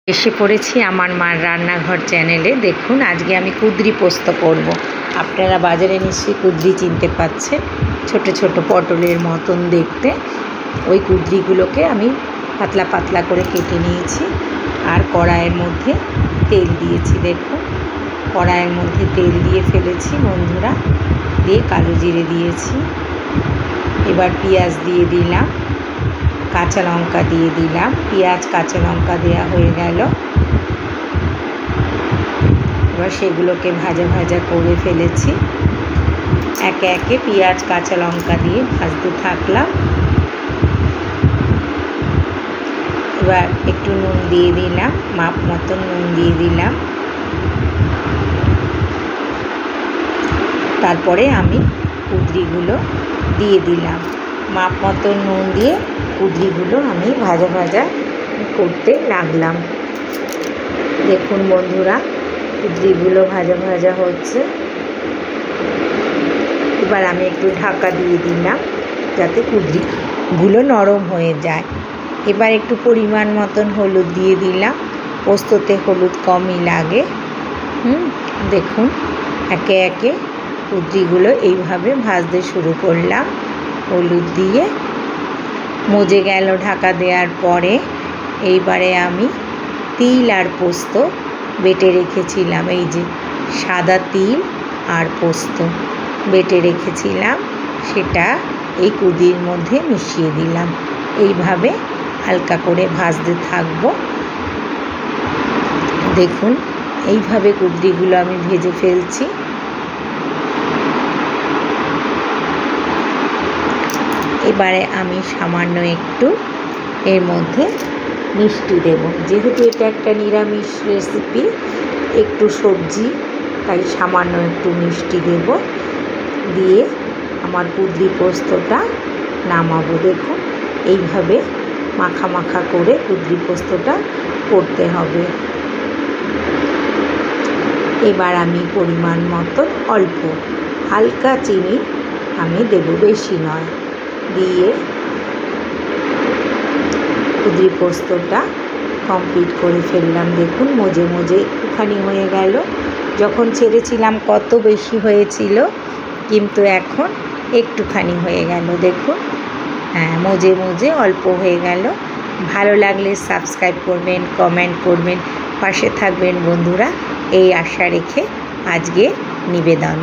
এসে পড়েছি আমার মার রান্নাঘর চ্যানেলে। দেখুন আজকে আমি কুঁদরি পোস্ত করব। আপনারা বাজারে নিশ্চয়ই কুঁদরি চিনতে পাচ্ছেন, ছোট ছোট পটলের মতন দেখতে। ওই কুঁদরিগুলোকে আমি পাতলা পাতলা করে কেটে নিয়েছি আর কড়াইয়ের মধ্যে তেল দিয়েছি। দেখুন কড়াইয়ের মধ্যে তেল দিয়ে ফেলেছি বন্ধুরা, দিয়ে কালো জিরে দিয়েছি। এবার পেঁয়াজ দিয়ে দিলাম, কাঁচা লঙ্কা দিয়ে দিলাম। পেঁয়াজ কাঁচা লঙ্কা দেওয়া হয়ে গেল। এবার সেগুলোকে ভাজা ভাজা করে ফেলেছি। একে একে পেঁয়াজ কাঁচা লঙ্কা দিয়ে ভাজতে থাকলাম। এবার একটু নুন দিয়ে দিলাম, মাপ মতন নুন দিয়ে দিলাম। তারপরে আমি কুঁদরিগুলো দিয়ে দিলাম, মাপ মতন নুন দিয়ে কুঁদরিগুলো আমি ভাজা ভাজা করতে লাগলাম। দেখুন বন্ধুরা কুঁদরিগুলো ভাজা ভাজা হচ্ছে। এবার আমি একটু ঢাকা দিয়ে দিলাম যাতে কুঁদরিগুলো নরম হয়ে যায়। এবার একটু পরিমাণ মতন হলুদ দিয়ে দিলাম, পোস্ততে হলুদ কমই লাগে। দেখুন একে একে কুঁদরিগুলো এইভাবে ভাজতে শুরু করলাম হলুদ দিয়ে। মজে গেল ঢাকা দেওয়ার পরে। এইবারে আমি তিল আর পোস্ত বেটে রেখেছিলাম, এই যে সাদা তিল আর পোস্ত বেটে রেখেছিলাম, সেটা এই কুঁদরির মধ্যে মিশিয়ে দিলাম। এইভাবে হালকা করে ভাজতে থাকবো। দেখুন এইভাবে কুঁদরিগুলো আমি ভেজে ফেলছি। এবারে আমি সামান্য একটু এর মধ্যে মিষ্টি দেব, যেহেতু এটা একটা নিরামিষ রেসিপি, একটু সবজি, তাই সামান্য একটু মিষ্টি দেব। দিয়ে আমার কুঁদরি পোস্তটা নামাবো। দেখুন এইভাবে মাখা মাখা করে কুঁদরি পোস্তটা করতে হবে। এবার আমি পরিমাণ মতো অল্প হালকা চিনি আমি দেব, বেশি নয়, দিয়ে কুঁদরি পোস্তটা কমপ্লিট করে ফেললাম। দেখুন মজে মজে একটুখানি হয়ে গেল। যখন ছেড়েছিলাম কত বেশি হয়েছিল, কিন্তু এখন একটুখানি হয়ে গেল। দেখুন হ্যাঁ, মজে মজে অল্প হয়ে গেল। ভালো লাগলে সাবস্ক্রাইব করবেন, কমেন্ট করবেন, পাশে থাকবেন বন্ধুরা, এই আশা রেখে আজকে নিবেদন।